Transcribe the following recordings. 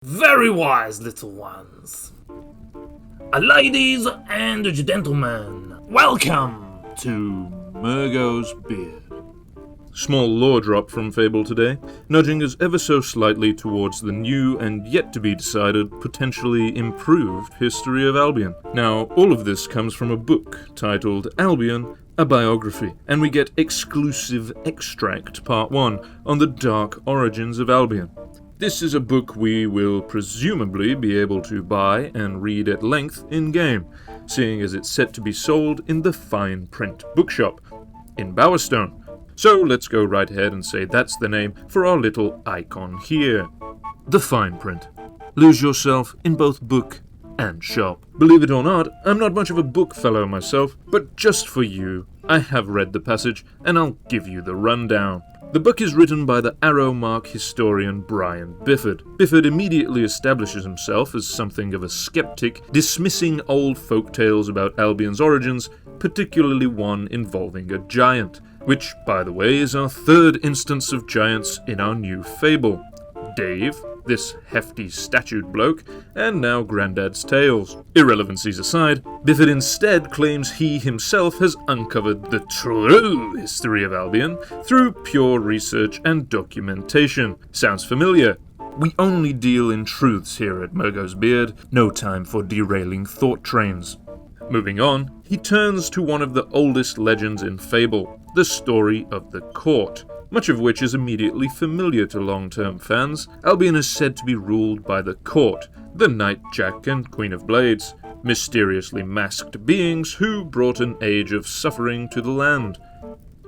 Very wise, little ones. Ladies and gentlemen, welcome to Murgo's Beard. Small lore drop from Fable today, nudging us ever so slightly towards the new and yet to be decided, potentially improved History of Albion. Now, all of this comes from a book titled Albion, a biography, and we get exclusive extract part 1 on the dark origins of Albion. This is a book we will presumably be able to buy and read at length in-game, seeing as it's set to be sold in the Fine Print Bookshop in Bowerstone. So let's go right ahead and say that's the name for our little icon here. The Fine Print. Lose yourself in both book and shop. Believe it or not, I'm not much of a book fellow myself, but just for you, I have read the passage and I'll give you the rundown. The book is written by the Arrow Mark historian Brian Bifford. Bifford immediately establishes himself as something of a skeptic, dismissing old folk tales about Albion's origins, particularly one involving a giant, which, by the way, is our third instance of giants in our new fable. Dave, this hefty statued bloke, and now Grandad's Tales. Irrelevancies aside, Bifford instead claims he himself has uncovered the true history of Albion through pure research and documentation. Sounds familiar? We only deal in truths here at Murgo's Beard, no time for derailing thought trains. Moving on, he turns to one of the oldest legends in Fable, the story of the court, much of which is immediately familiar to long-term fans. Albion is said to be ruled by the court, the Knight Jack and Queen of Blades, mysteriously masked beings who brought an age of suffering to the land.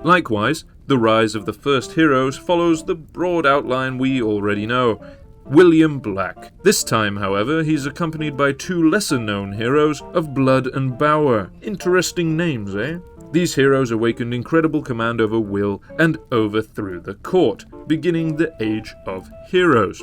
Likewise, the rise of the first heroes follows the broad outline we already know. William Black. This time, however, he's accompanied by two lesser-known heroes of Blood and Bower. Interesting names, eh? These heroes awakened incredible command over Will and overthrew the court, beginning the Age of Heroes.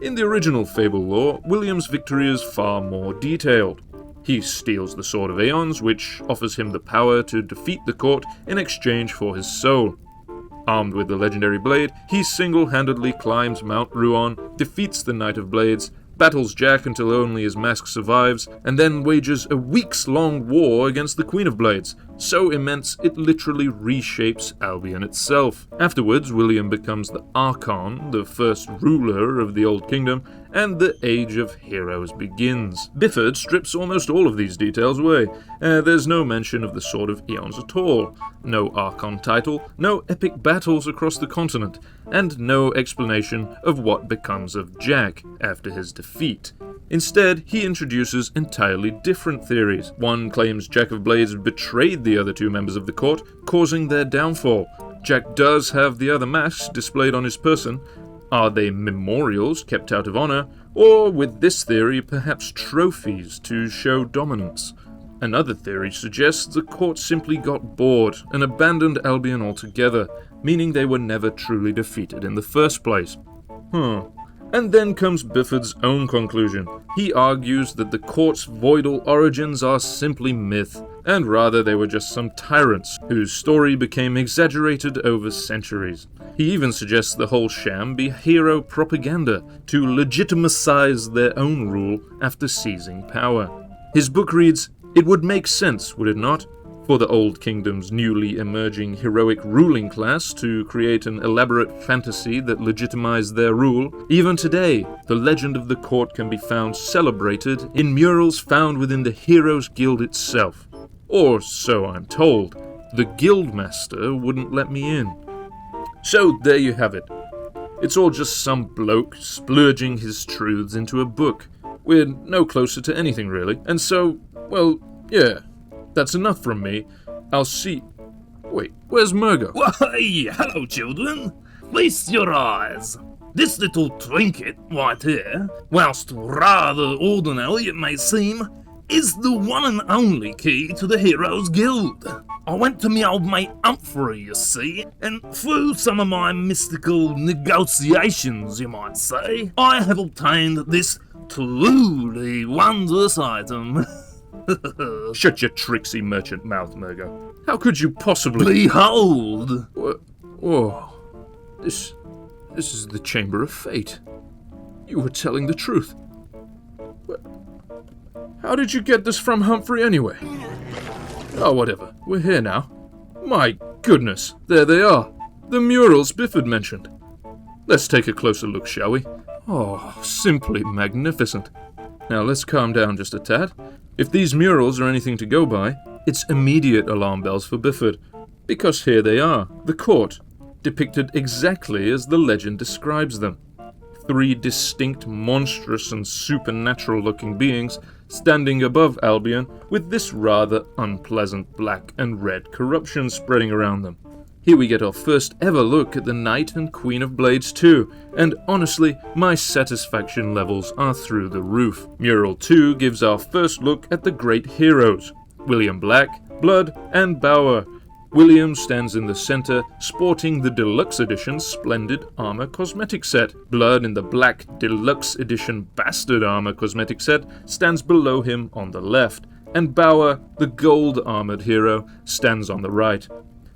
In the original Fable lore, William's victory is far more detailed. He steals the Sword of Aeons, which offers him the power to defeat the court in exchange for his soul. Armed with the legendary blade, he single-handedly climbs Mount Ruon, defeats the Knight of Blades, battles Jack until only his mask survives, and then wages a weeks-long war against the Queen of Blades, so immense it literally reshapes Albion itself. Afterwards, William becomes the Archon, the first ruler of the Old Kingdom, and the Age of Heroes begins. Bifford strips almost all of these details away. There's no mention of the Sword of Aeons at all, no Archon title, no epic battles across the continent, and no explanation of what becomes of Jack after his defeat. Instead, he introduces entirely different theories. One claims Jack of Blades betrayed the other two members of the court, causing their downfall. Jack does have the other masks displayed on his person. Are they memorials kept out of honor, or, with this theory, perhaps trophies to show dominance? Another theory suggests the court simply got bored and abandoned Albion altogether, meaning they were never truly defeated in the first place. And then comes Bifford's own conclusion. He argues that the court's voidal origins are simply myth, and rather they were just some tyrants whose story became exaggerated over centuries. He even suggests the whole sham be hero propaganda to legitimize their own rule after seizing power. His book reads, "It would make sense, would it not, for the Old Kingdom's newly emerging heroic ruling class to create an elaborate fantasy that legitimized their rule. Even today, the legend of the court can be found celebrated in murals found within the Heroes Guild itself. Or so I'm told. The Guildmaster wouldn't let me in." So there you have it. It's all just some bloke splurging his truths into a book. We're no closer to anything really, and so, well, yeah. That's enough from me. I'll see... Wait, where's Murgo? Why, hello children. Feast your eyes. This little trinket right here, whilst rather ordinary it may seem, is the one and only key to the Heroes Guild. I went to me old mate Humphrey, you see, and through some of my mystical negotiations, you might say, I have obtained this truly wondrous item. Shut your tricksy merchant mouth, Murgo. How could you possibly... Behold! Whoa. This is the Chamber of Fate. You were telling the truth. How did you get this from Humphrey anyway? Oh, whatever. We're here now. My goodness, there they are. The murals Bifford mentioned. Let's take a closer look, shall we? Oh, simply magnificent. Now let's calm down just a tad. If these murals are anything to go by, it's immediate alarm bells for Bifford. Because here they are, the court, depicted exactly as the legend describes them. 3 distinct, monstrous and supernatural-looking beings standing above Albion with this rather unpleasant black and red corruption spreading around them. Here we get our first ever look at the Knight and Queen of Blades too, and honestly, my satisfaction levels are through the roof. Mural 2 gives our first look at the great heroes, William Black, Blood, and Bower. William stands in the center, sporting the Deluxe Edition Splendid Armor cosmetic set. Blood in the Black Deluxe Edition Bastard Armor cosmetic set stands below him on the left, and Bower, the gold armored hero, stands on the right.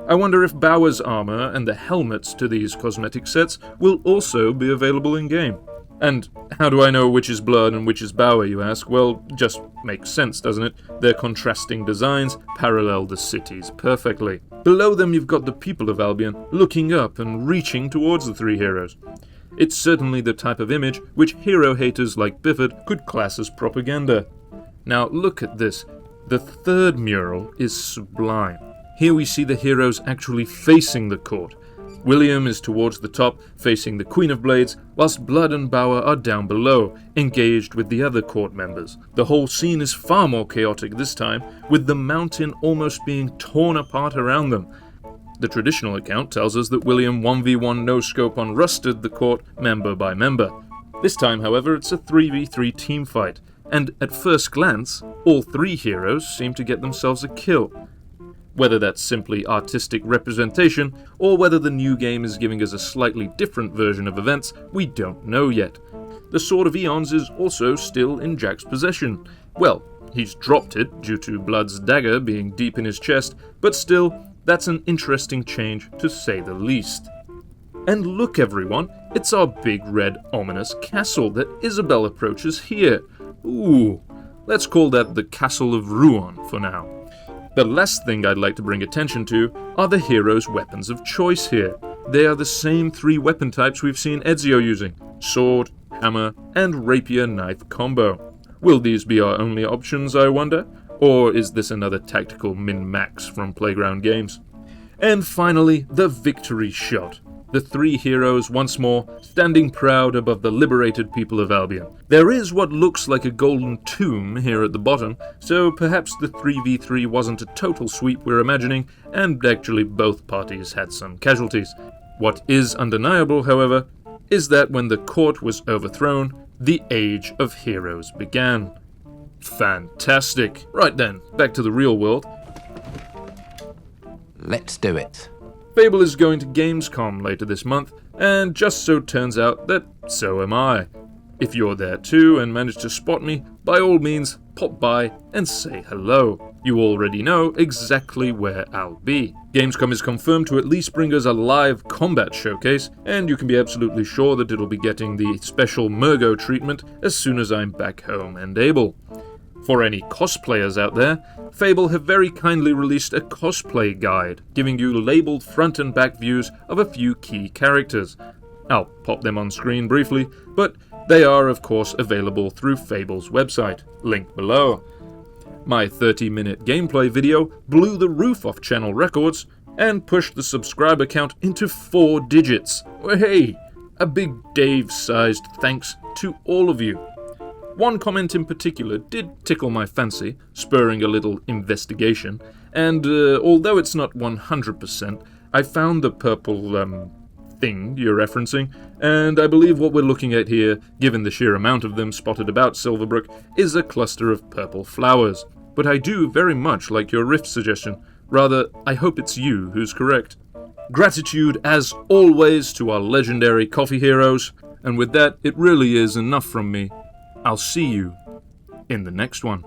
I wonder if Bower's armor and the helmets to these cosmetic sets will also be available in-game. And how do I know which is Blood and which is Bower, you ask? Well, just makes sense, doesn't it? Their contrasting designs parallel the cities perfectly. Below them you've got the people of Albion looking up and reaching towards the 3 heroes. It's certainly the type of image which hero haters like Bifford could class as propaganda. Now look at this. The 3rd mural is sublime. Here we see the heroes actually facing the court. William is towards the top, facing the Queen of Blades, whilst Blood and Bower are down below, engaged with the other court members. The whole scene is far more chaotic this time, with the mountain almost being torn apart around them. The traditional account tells us that William 1v1 no-scope on Rusted the court member by member. This time, however, it's a 3v3 team fight, and at first glance, all 3 heroes seem to get themselves a kill. Whether that's simply artistic representation, or whether the new game is giving us a slightly different version of events, we don't know yet. The Sword of Eons is also still in Jack's possession. Well, he's dropped it due to Blood's dagger being deep in his chest, but still, that's an interesting change to say the least. And look everyone, it's our big red ominous castle that Isabel approaches here. Ooh, let's call that the Castle of Ruon for now. The last thing I'd like to bring attention to are the heroes' weapons of choice here. They are the same 3 weapon types we've seen Ezio using: sword, hammer, and rapier knife combo. Will these be our only options, I wonder? Or is this another tactical min-max from Playground Games? And finally, the victory shot. The 3 heroes once more standing proud above the liberated people of Albion. There is what looks like a golden tomb here at the bottom, so perhaps the 3v3 wasn't a total sweep we're imagining, and actually both parties had some casualties. What is undeniable, however, is that when the court was overthrown, the Age of Heroes began. Fantastic! Right then, back to the real world. Let's do it. Fable is going to Gamescom later this month, and just so turns out that so am I. If you're there too and manage to spot me, by all means, pop by and say hello. You already know exactly where I'll be. Gamescom is confirmed to at least bring us a live combat showcase, and you can be absolutely sure that it'll be getting the special Murgo treatment as soon as I'm back home and able. For any cosplayers out there, Fable have very kindly released a cosplay guide, giving you labelled front and back views of a few key characters. I'll pop them on screen briefly, but they are of course available through Fable's website, link below. My 30-minute gameplay video blew the roof off channel records and pushed the subscriber count into 4 digits. Hey, a big Dave-sized thanks to all of you. One comment in particular did tickle my fancy, spurring a little investigation, and although it's not 100%, I found the purple, thing you're referencing, and I believe what we're looking at here, given the sheer amount of them spotted about Silverbrook, is a cluster of purple flowers. But I do very much like your riff suggestion. Rather, I hope it's you who's correct. Gratitude, as always, to our legendary coffee heroes, and with that, it really is enough from me. I'll see you in the next one.